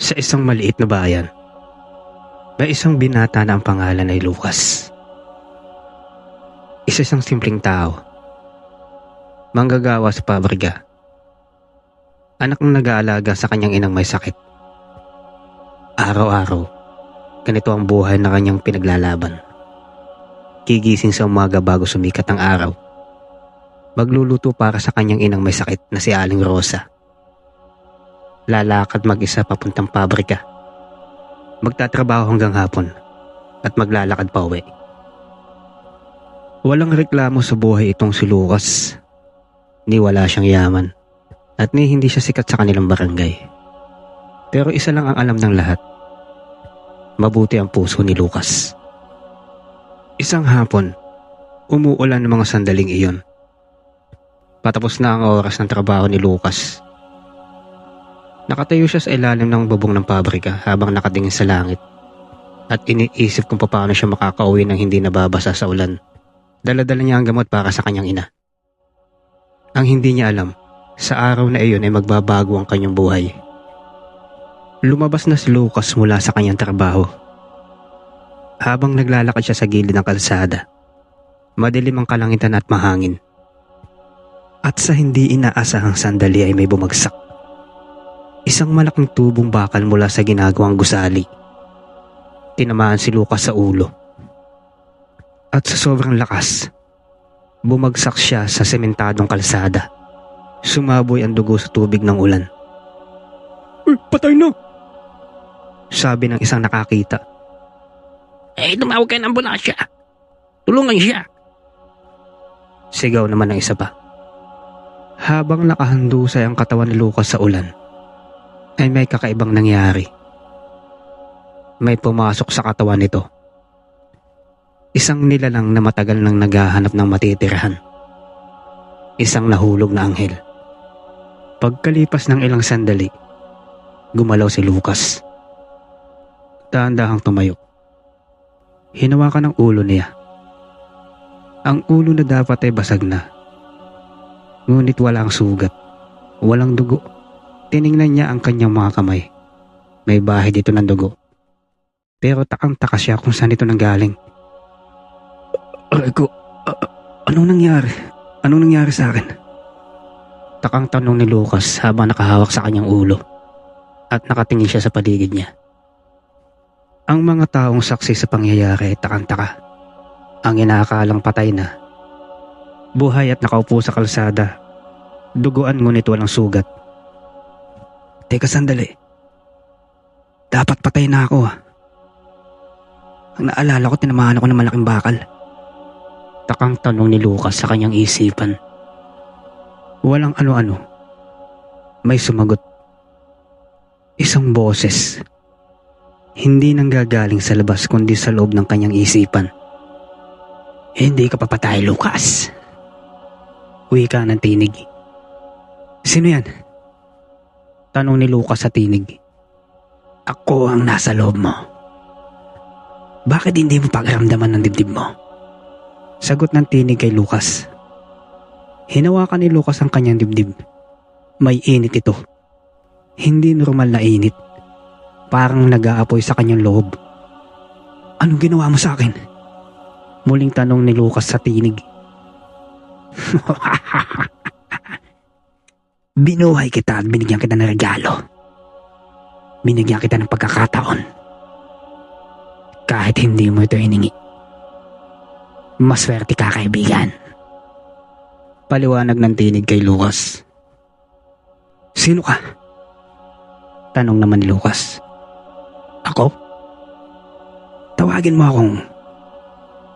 Sa isang maliit na bayan, may isang binata na ang pangalan ay Lucas. Isa siyang simpleng tao, manggagawa sa pabrika. Anak ng nag-aalaga sa kanyang inang may sakit. Araw-araw, ganito ang buhay na kanyang pinaglalaban. Gigising sa umaga bago sumikat ang araw. Magluluto para sa kanyang inang may sakit na si Aling Rosa. Lalakad mag-isa papuntang pabrika. Magtatrabaho hanggang hapon at maglalakad pa uwi. Walang reklamo sa buhay itong si Lucas. Ni wala siyang yaman at ni hindi siya sikat sa kanilang barangay. Pero isa lang ang alam ng lahat. Mabuti ang puso ni Lucas. Isang hapon, umuulan ng mga sandaling iyon. Patapos na ang oras ng trabaho ni Lucas. Nakatayo siya sa ilalim ng bubong ng pabrika habang nakatingin sa langit at iniisip kung paano siya makakauwi nang hindi nababasa sa ulan. Dala-dala niya ang gamot para sa kanyang ina. Ang hindi niya alam, sa araw na iyon ay magbabago ang kanyang buhay. Lumabas na si Lucas mula sa kanyang trabaho. Habang naglalakad siya sa gilid ng kalsada, madilim ang kalangitan at mahangin. At sa hindi inaasahang sandali ay may bumagsak. Isang malaking tubong bakal mula sa ginagawang gusali. Tinamaan si Lucas sa ulo. At sa sobrang lakas, bumagsak siya sa sementadong kalsada. Sumaboy ang dugo sa tubig ng ulan. "Uy, patay na!" sabi ng isang nakakita. Tumawag kayo ng ambulansya. Tulungan siya." Sigaw naman ng isa pa. Habang nakahandusay ang katawan ni Lucas sa ulan, ay may kakaibang nangyari. May pumasok sa katawan nito. Isang nilalang na matagal nang naghahanap ng matitirahan. Isang nahulog na anghel. Pagkalipas ng ilang sandali, gumalaw si Lucas. Dahan-dahang tumayo. Hinawakan ang ulo niya. Ang ulo na dapat ay basag na. Ngunit walang sugat, walang dugo. Tiningnan niya ang kanyang mga kamay. May bahay dito ng dugo. Pero takang-taka siya kung saan ito nanggaling. "Aray ko, anong nangyari? Anong nangyari sa akin?" Takang tanong ni Lucas habang nakahawak sa kanyang ulo at nakatingin siya sa paligid niya. Ang mga taong saksi sa pangyayari ay takang-taka. Ang inaakalang patay na, buhay at nakaupo sa kalsada, duguan ngunit walang sugat. "Teka sandali. Dapat patay na ako ah. Ang naalala ko, tinamaan ako ng malaking bakal." Takang tanong ni Lucas sa kanyang isipan. Walang ano-ano. May sumagot. Isang boses. Hindi nanggagaling sa labas kundi sa loob ng kanyang isipan. "Hindi ka papatay, Lucas." Wika ng tinig. "Sino yan?" tanong ni Lucas sa tinig. "Ako ang nasa loob mo. Bakit hindi mo pagramdaman ng dibdib mo?" Sagot ng tinig kay Lucas. Hinawakan ni Lucas ang kanyang dibdib. May init ito. Hindi normal na init. Parang nag-aapoy sa kanyang loob. "Anong ginawa mo sa akin?" muling tanong ni Lucas sa tinig. "Binuhay kita at binigyan kita ng regalo. Binigyan kita ng pagkakataon. Kahit hindi mo ito hiningi. Maswerte ka, kaibigan." Paliwanag ng tinig kay Lucas. "Sino ka?" tanong naman ni Lucas. "Ako? Tawagin mo akong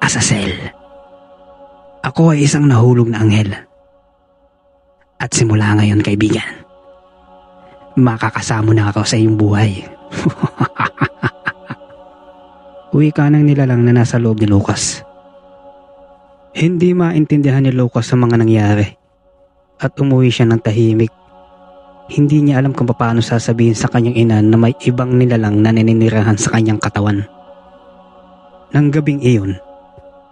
Azazel. Ako ay isang nahulog na anghel. At simula ngayon, kaibigan, makakasama na ako sa iyong buhay." Wika ng nilalang na nasa loob ni Lucas. Hindi maintindihan ni Lucas sa mga nangyari at umuwi siya ng tahimik. Hindi niya alam kung paano sasabihin sa kanyang ina na may ibang nilalang na naninirahan sa kanyang katawan. Nang gabing iyon,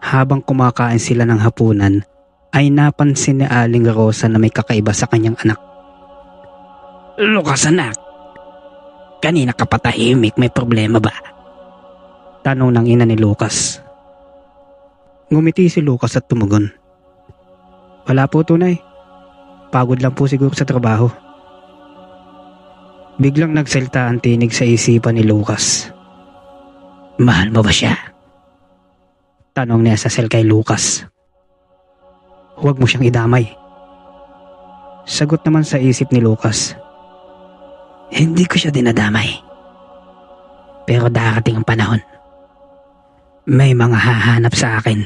habang kumakain sila ng hapunan, ay napansin ni Aling Rosa na may kakaiba sa kanyang anak. "Lucas, anak, Kanina ka patahimik, may problema ba? Tanong ng ina ni Lucas. Ngumiti si Lucas at tumugon. Wala po, tunay. Pagod lang po siguro sa trabaho. Biglang nagsalita ang tinig sa isipan ni Lucas. Mahal mo ba siya? Tanong ni Azazel kay Lucas. Huwag mo siyang idamay. Sagot naman sa isip ni Lucas. Hindi ko siya dinadamay. Pero darating ang panahon. May mga hahanap sa akin.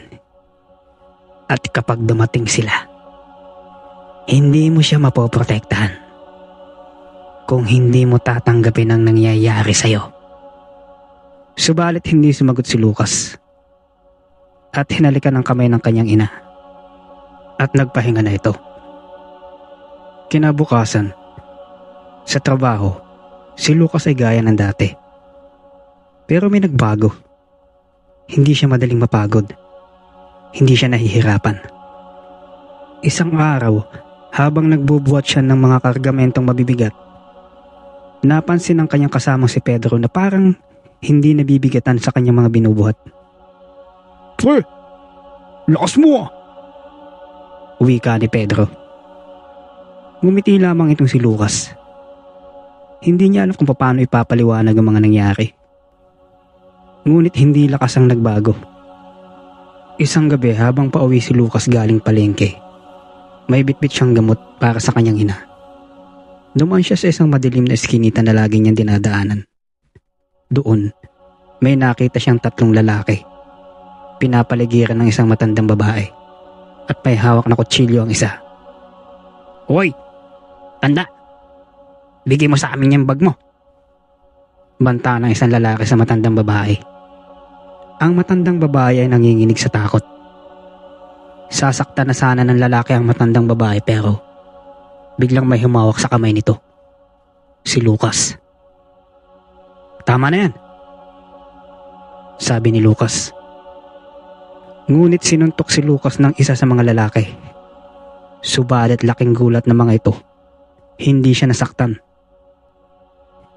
At kapag dumating sila, hindi mo siya mapoprotektahan. Kung hindi mo tatanggapin ang nangyayari sa'yo. Subalit hindi sumagot si Lucas. At hinalikan ang kamay ng kanyang ina. At nagpahinga na ito. Kinabukasan, sa trabaho, si Lucas ay gaya ng dati. Pero may nagbago. Hindi siya madaling mapagod. Hindi siya nahihirapan. Isang araw, habang nagbubuhat siya ng mga kargamentong mabibigat, napansin ng kanyang kasamang si Pedro na parang hindi nabibigatan sa kanyang mga binubuhat. Pre, lakas mo ah! Wika ni Pedro. Ngumiti lamang itong si Lucas. Hindi niya alam kung paano ipapaliwanag ang mga nangyari. Ngunit hindi lakas ang nagbago. Isang gabi habang pauwi si Lucas galing palengke, may bitbit siyang gamot para sa kanyang ina. Dumaan siya sa isang madilim na eskinita na lagi niyang dinadaanan. Doon, may nakita siyang 3 lalaki. Pinapaligiran ng isang matandang babae at may hawak na kutsilyo ang isa. Hoy! Tanda! Bigay mo sa amin yung bag mo. Banta ng isang lalaki sa matandang babae. Ang matandang babae ay nanginginig sa takot. Sasaktan na sana ng lalaki ang matandang babae pero biglang may humawak sa kamay nito. Si Lucas. Tama na yan. Sabi ni Lucas. Ngunit sinuntok si Lucas ng isa sa mga lalaki. Subalit laking gulat ng mga ito. Hindi siya nasaktan.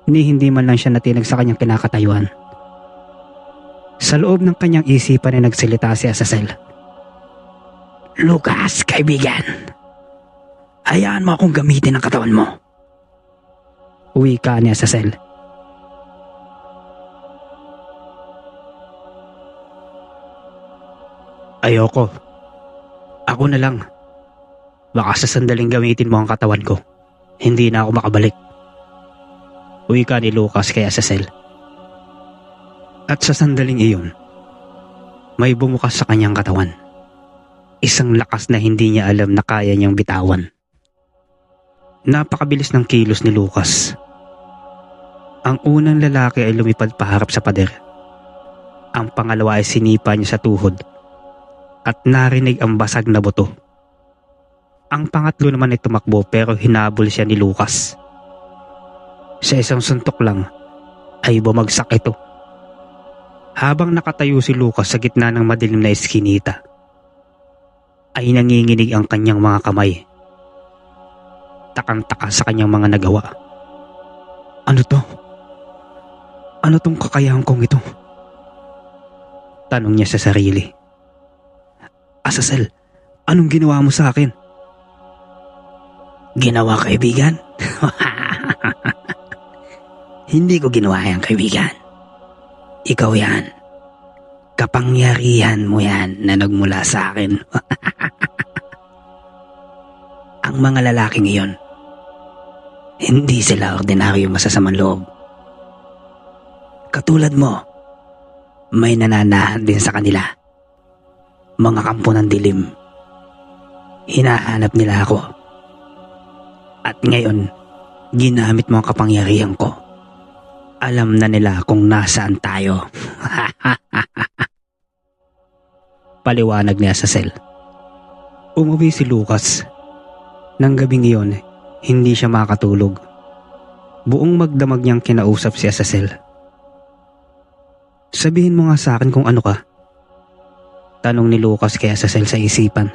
Ni hindi man lang siya natinag sa kanyang kinakatayuan. Sa loob ng kanyang isipan ay nagsalita si Azazel. Lucas, kaibigan. Hayaan mo akong gamitin ang katawan mo. Wika ni Azazel. Ayoko. Ako na lang. Baka sa sandaling gamitin mo ang katawan ko. Hindi na ako makabalik. Wika ni Lucas kay Azazel. At sa sandaling iyon, may bumukas sa kanyang katawan. Isang lakas na hindi niya alam na kaya niyang bitawan. Napakabilis ng kilos ni Lucas. Ang unang lalaki ay lumipad paharap sa pader. Ang pangalawa ay sinipa niya sa tuhod at narinig ang basag na buto. Ang pangatlo naman ay tumakbo pero hinabol siya ni Lucas. Sa isang suntok lang ay bumagsak ito. Habang nakatayo si Lucas sa gitna ng madilim na eskinita, ay nanginginig ang kanyang mga kamay. Takang-taka sa kanyang mga nagawa. Ano to? Ano tong kakayahan kong ito? Tanong niya sa sarili. Azazel, anong ginawa mo sa akin? Ginawa, kaibigan? Hindi ko ginawa yan, kaibigan. Ikaw yan. Kapangyarihan mo yan na nagmula sa akin. Ang mga lalaking iyon, hindi sila ordinaryo masasamang loob. Katulad mo, may nananahan din sa kanila. Mga kampo ng dilim. Hinahanap nila ako. At ngayon, ginamit mo ang kapangyarihan ko. Alam na nila kung nasaan tayo. Paliwanag ni Azazel. Umuwi si Lucas. Nang gabing iyon, hindi siya makatulog. Buong magdamag niyang kinausap si Azazel. Sabihin mo nga sa akin kung ano ka. Tanong ni Lucas kay Azazel sa isipan.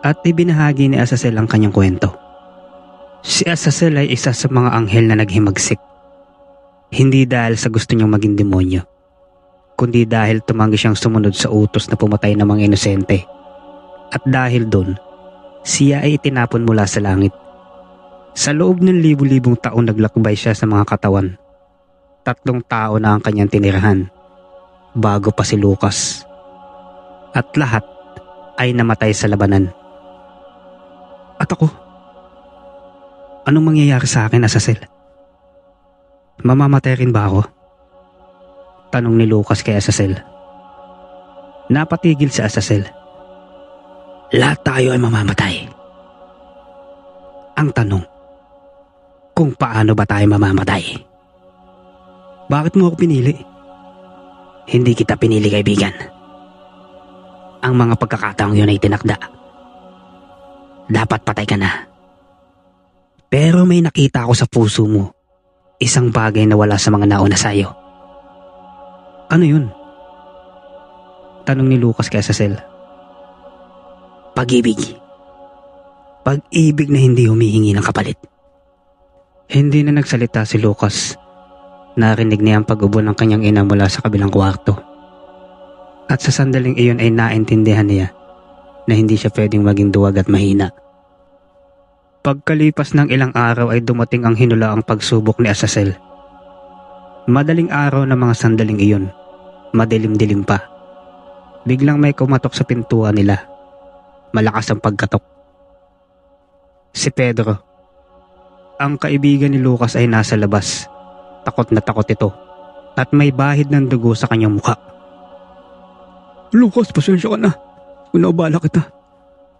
At ibinahagi ni Azazel ang kanyang kwento. Si Azazel ay isa sa mga anghel na naghimagsik Hindi dahil sa gusto niyang maging demonyo, kundi dahil tumanggi siyang sumunod sa utos na pumatay ng mga inosente. At dahil doon, siya ay itinapon mula sa langit. Sa loob ng libu-libong taon naglakbay siya sa mga katawan. 3 tao na ang kanyang tinirahan bago pa si Lucas. At lahat ay namatay sa labanan. At ako? Anong mangyayari sa akin, Azazel? Mamamatay rin ba ako? Tanong ni Lucas kay Azazel. Napatigil si Azazel. Lahat tayo ay mamamatay. Ang tanong, kung paano ba tayo mamamatay? Bakit mo ako pinili? Hindi kita pinili, kaibigan. Ang mga pagkakataong yun ay tinakda. Dapat patay ka na. Pero may nakita ako sa puso mo. Isang bagay na wala sa mga nauna sa'yo. Ano yun? Tanong ni Lucas kay Azazel. Pag-ibig. Pag-ibig na hindi humihingi ng kapalit. Hindi na nagsalita si Lucas. Narinig niya ang pag-ubo ng kanyang ina mula sa kabilang kwarto. At sa sandaling iyon ay naintindihan niya na hindi siya pwedeng maging duwag at mahina. Pagkalipas ng ilang araw ay dumating ang hinulaang pagsubok ni Azazel. Madaling araw na mga sandaling iyon, madilim-dilim pa. Biglang may kumatok sa pintuan nila. Malakas ang pagkatok. Si Pedro, ang kaibigan ni Lucas, ay nasa labas. Takot na takot ito at may bahid ng dugo sa kanyang mukha. Lucas, pasensya ka na. Inaabala kita.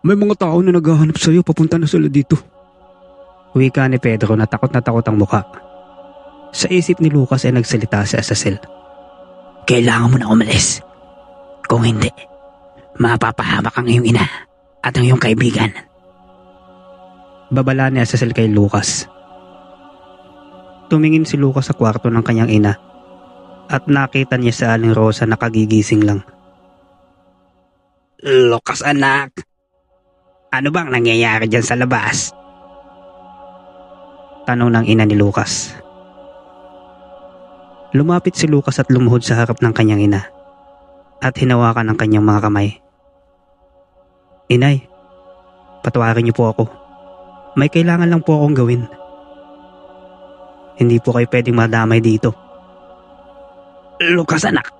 May mga tao na naghahanap sa'yo, papunta na sila dito. Wika ni Pedro na takot ang mukha. Sa isip ni Lucas ay nagsalita si Azazel. Kailangan mo na umalis. Kung hindi, mapapahamak ang iyong ina at ang iyong kaibigan. Babala ni Azazel kay Lucas. Tumingin si Lucas sa kwarto ng kanyang ina at nakita niya si Aling Rosa na kagigising lang. Lucas, anak. Ano bang nangyayari dyan sa labas? Tanong ng ina ni Lucas. Lumapit si Lucas at lumuhod sa harap ng kanyang ina at hinawakan ang kanyang mga kamay. Inay, patawarin niyo po ako. May kailangan lang po akong gawin. Hindi po kayo pwedeng madamay dito. Lucas, anak.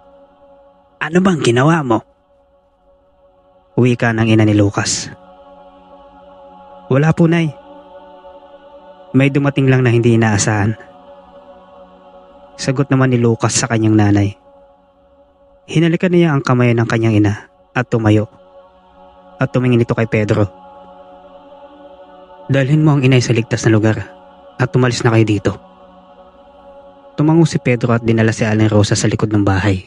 Ano bang ginawa mo? Wika ng ina ni Lucas. Wala po, Nay. May dumating lang na hindi inaasahan. Sagot naman ni Lucas sa kanyang nanay. Hinalikan niya ang kamay ng kanyang ina at tumayo. At tumingin ito kay Pedro. Dalhin mo ang inay sa ligtas na lugar at tumalis na kayo dito. Tumango si Pedro at dinala si Aling Rosa sa likod ng bahay.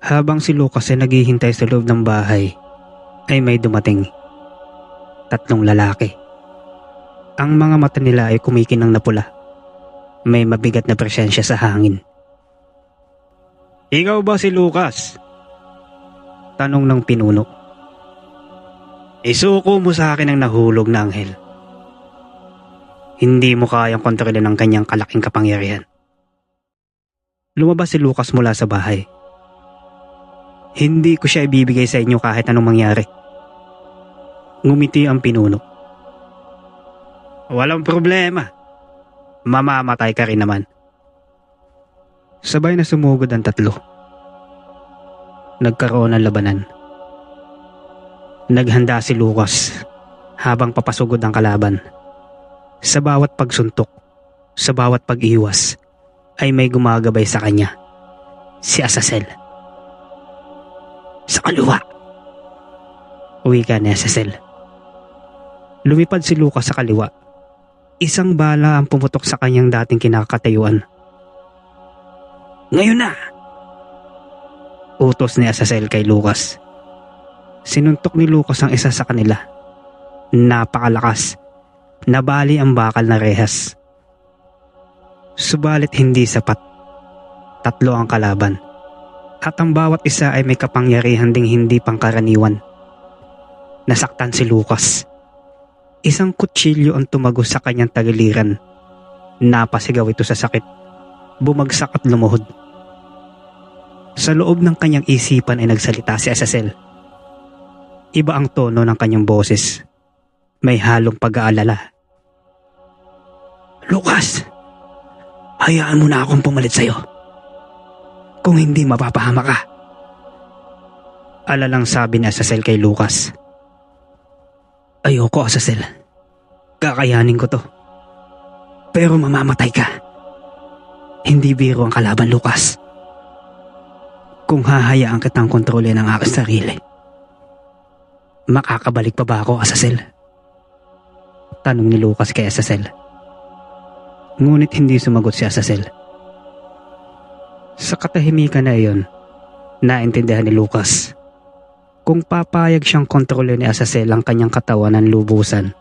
Habang si Lucas ay naghihintay sa loob ng bahay, ay may dumating. 3 lalaki. Ang mga mata nila ay kumikinang na pula. May mabigat na presensya sa hangin. Ikaw ba si Lucas? Tanong ng pinuno. Isuko mo sa akin ang nahulog na anghel. Hindi mo kayang kontrolin ang kanyang kalaking kapangyarihan. Lumabas si Lucas mula sa bahay. Hindi ko siya ibibigay sa inyo kahit anong mangyari. Ngumiti ang pinuno. Walang problema. Mamamatay ka rin naman. Sabay na sumugod ang 3. Nagkaroon ng labanan. Naghanda si Lucas habang papasugod ang kalaban. Sa bawat pagsuntok, sa bawat pag-iwas, ay may gumagabay sa kanya. Si Azazel. Sa kaliwa. Wika ni Azazel. Lumipad si Lucas sa kaliwa. Isang bala ang pumutok sa kanyang dating kinakatayuan. Ngayon na! Utos ni Azazel kay Lucas. Sinuntok ni Lucas ang isa sa kanila. Napakalakas. Nabali ang bakal na rehas. Subalit hindi sapat. 3 ang kalaban. At ang bawat isa ay may kapangyarihan ding hindi pangkaraniwan. Nasaktan si Lucas. Isang kutsilyo ang tumagos sa kanyang tagiliran. Napasigaw ito sa sakit bumagsak at lumuhod. Sa loob ng kanyang isipan ay nagsalita si Azazel. Iba ang tono ng kanyang boses. May halong pag-aalala. Lucas, hayaan mo na akong pumalit sa'yo. Kung hindi, mapapahama ka. Alalang sabi ni Azazel kay Lucas. Ayoko, Azazel. Kakayanin ko to. Pero mamamatay ka. Hindi biro ang kalaban, Lucas. Kung hahayaan kitang kontrolin ang aking sarili, makakabalik pa ba ako, Azazel? Tanong ni Lucas kay Azazel. Ngunit hindi sumagot si Azazel. Sa katahimikan na iyon, naintindihan ni Lucas. Kung papayag siyang kontrolin ni Azazel ang kanyang katawan ng lubusan,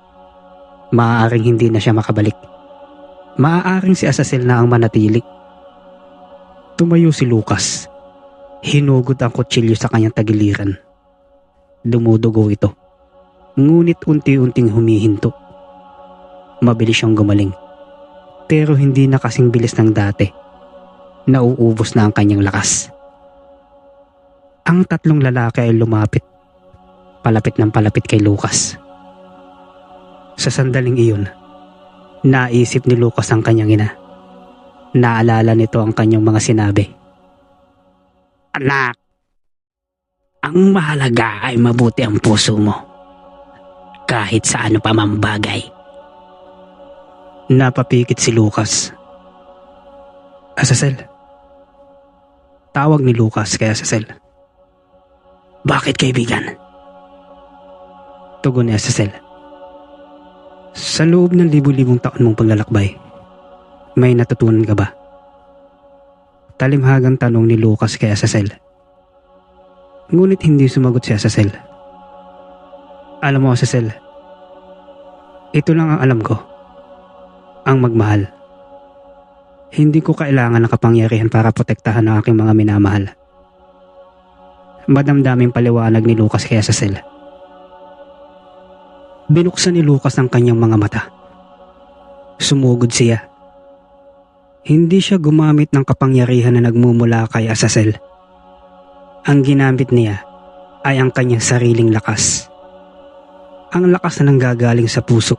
maaaring hindi na siya makabalik. Maaaring si Azazel na ang manatili. Tumayo si Lucas. Hinugod ang kutsilyo sa kanyang tagiliran. Dumudugo ito. Ngunit unti-unting humihinto. Mabilis siyang gumaling. Pero hindi na kasing bilis ng dati. Nauubos na ang kanyang lakas. Ang tatlong lalaki ay lumapit. Palapit ng palapit kay Lucas. Sa sandaling iyon, naisip ni Lucas ang kanyang ina. Naalala nito ang kanyang mga sinabi. Anak, ang mahalaga ay mabuti ang puso mo. Kahit sa ano pa mang bagay. Napapikit si Lucas. Azazel. Tawag ni Lucas kay Azazel. Bakit, kaibigan? Tugon ni Azazel. Sa loob ng libu-libong taon mong paglalakbay, may natutunan ka ba? Talimhagang tanong ni Lucas kay Azazel. Ngunit hindi sumagot si Azazel. Alam mo, Azazel, ito lang ang alam ko. Ang magmahal. Hindi ko kailangan ng kapangyarihan para protektahan ang aking mga minamahal. Madamdaming paliwanag ni Lucas kay Azazel. Binuksan ni Lucas ang kanyang mga mata. Sumugod siya. Hindi siya gumamit ng kapangyarihan na nagmumula kay Azazel. Ang ginamit niya ay ang kanyang sariling lakas. Ang lakas na nanggagaling sa puso.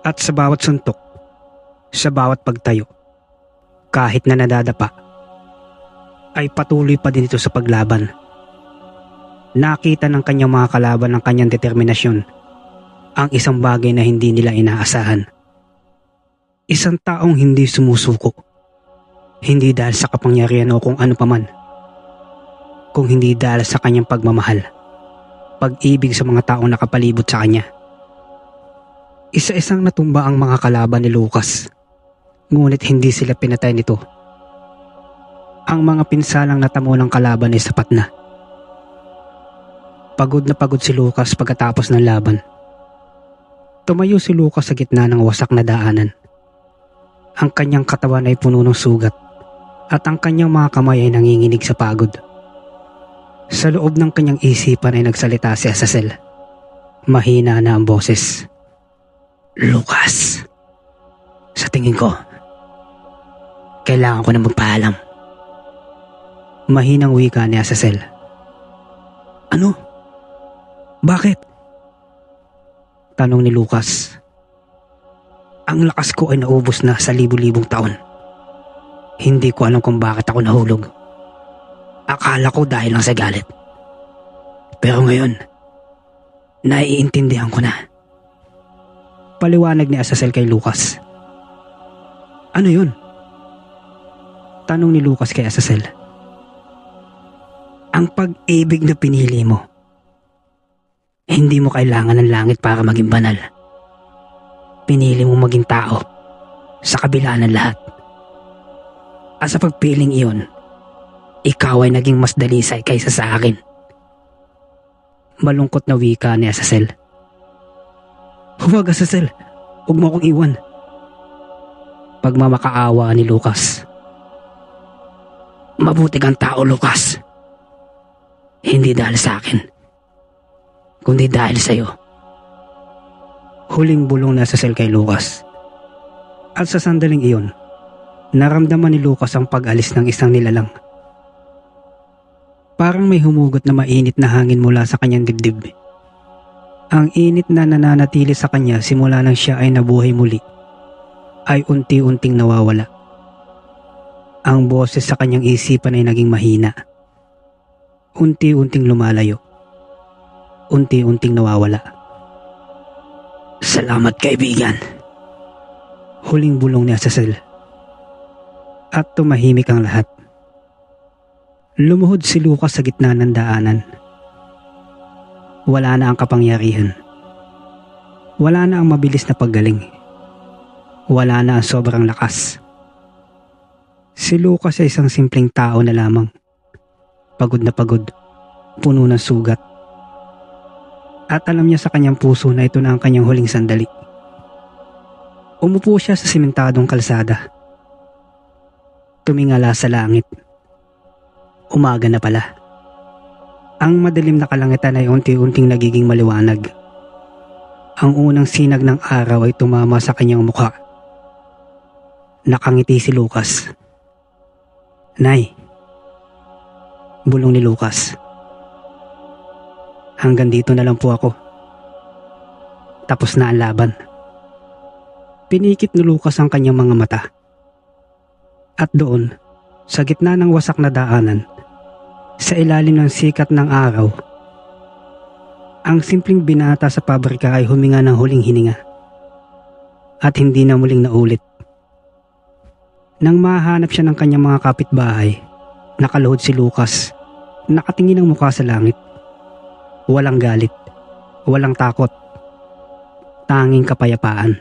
At sa bawat suntok, sa bawat pagtayo, kahit na nadadapa, ay patuloy pa din ito sa paglaban. Nakita ng kanyang mga kalaban ang kanyang determinasyon, ang isang bagay na hindi nila inaasahan. Isang taong hindi sumusuko, hindi dahil sa kapangyarihan o kung ano paman, kung hindi dahil sa kanyang pagmamahal, pag-ibig sa mga taong nakapalibot sa kanya. Isa-isang natumba ang mga kalaban ni Lucas, ngunit hindi sila pinatay nito. Ang mga pinsalang natamo ng kalaban ay sapat na. Pagod na pagod si Lucas pagkatapos ng laban. Tumayo si Lucas sa gitna ng wasak na daanan. Ang kanyang katawan ay puno ng sugat at ang kanyang mga kamay ay nanginginig sa pagod. Sa loob ng kanyang isipan ay nagsalita si Azazel. Mahina na ang boses. Lucas, sa tingin ko, kailangan ko na magpaalam. Mahinang wika ni Azazel. Ano? Bakit? Tanong ni Lucas. Ang lakas ko ay naubos na sa libu-libong taon. Hindi ko alam kung bakit ako nahulog. Akala ko dahil lang sa galit. Pero ngayon, naiintindihan ko na. Paliwanag ni Azazel kay Lucas. Ano yun? Tanong ni Lucas kay Azazel. Ang pag-ibig na pinili mo. Hindi mo kailangan ng langit para maging banal. Pinili mo maging tao sa kabila ng lahat. At sa pagpiling iyon, ikaw ay naging mas dalisay kaysa sa akin. Malungkot na wika ni Azazel. Huwag, Azazel. Huwag mo akong iwan. Pagmamakaawa ni Lucas. Mabuti kang tao, Lucas. Hindi dahil sa akin, kundi dahil sa iyo. Huling bulong na Azazel kay Lucas. At sa sandaling iyon, Naramdaman ni Lucas ang pag-alis ng isang nilalang. Parang may humugot na mainit na hangin mula sa kanyang dibdib. Ang init na nananatili sa kanya simula nang siya ay nabuhay muli ay unti-unting nawawala. Ang boses sa kanyang isipan ay naging mahina. Unti-unting lumalayo. Unti-unting nawawala. Salamat kaibigan. Huling bulong ni Azazel. At tumahimik ang lahat. Lumuhod si Lucas sa gitna ng daanan. Wala na ang kapangyarihan. Wala na ang mabilis na paggaling. Wala na ang sobrang lakas. Si Lucas ay isang simpleng tao na lamang. Pagod na pagod, puno ng sugat. At alam niya sa kanyang puso na ito na ang kanyang huling sandali. Umupo siya sa simentadong kalsada. Tumingala sa langit. Umaga na pala. Ang madilim na kalangitan ay unti-unting nagiging maliwanag. Ang unang sinag ng araw ay tumama sa kanyang mukha. Nakangiti si Lucas. Nay. Bulong ni Lucas. Hanggang dito na lang po ako. Tapos na ang laban. Pinikit ni Lucas ang kanyang mga mata. At doon, sa gitna ng wasak na daanan, sa ilalim ng sikat ng araw, ang simpleng binata sa pabrika ay huminga ng huling hininga. At hindi na muling naulit. Nang mahanap siya ng kanyang mga kapitbahay, nakaluhod si Lucas, nakatingin ang mukha sa langit. Walang galit, walang takot, tanging kapayapaan.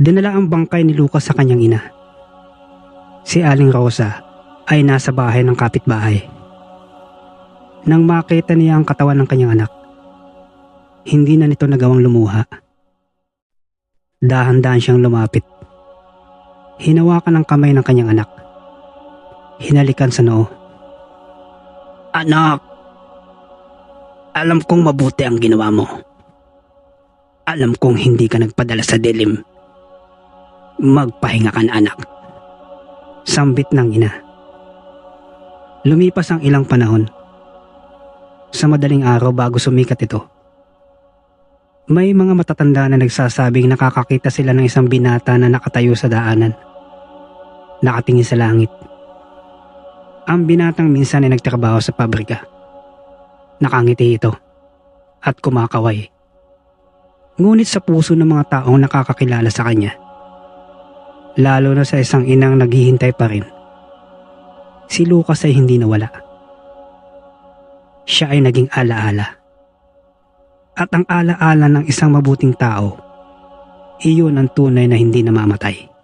Dinala ang bangkay ni Lucas sa kanyang ina. Si Aling Rosa ay nasa bahay ng kapitbahay. Nang makita niya ang katawan ng kanyang anak, hindi na nito nagawang lumuha. Dahan-dahan siyang lumapit. Hinawakan ang kamay ng kanyang anak. Hinalikan sa noo. Anak, alam kong mabuti ang ginawa mo. Alam kong hindi ka nagpadala sa dilim. Magpahinga ka na, anak. Sambit ng ina. Lumipas ang ilang panahon. Sa madaling araw bago sumikat ito, may mga matatanda na nagsasabing nakakakita sila ng isang binata na nakatayo sa daanan. Nakatingin sa langit. Ang binatang minsan ay nagtrabaho sa pabrika. Nakangiti ito at kumakaway. Ngunit sa puso ng mga taong nakakakilala sa kanya, lalo na sa isang inang naghihintay pa rin, si Lucas ay hindi nawala. Siya ay naging alaala. At ang alaala ng isang mabuting tao, iyon ang tunay na hindi namamatay.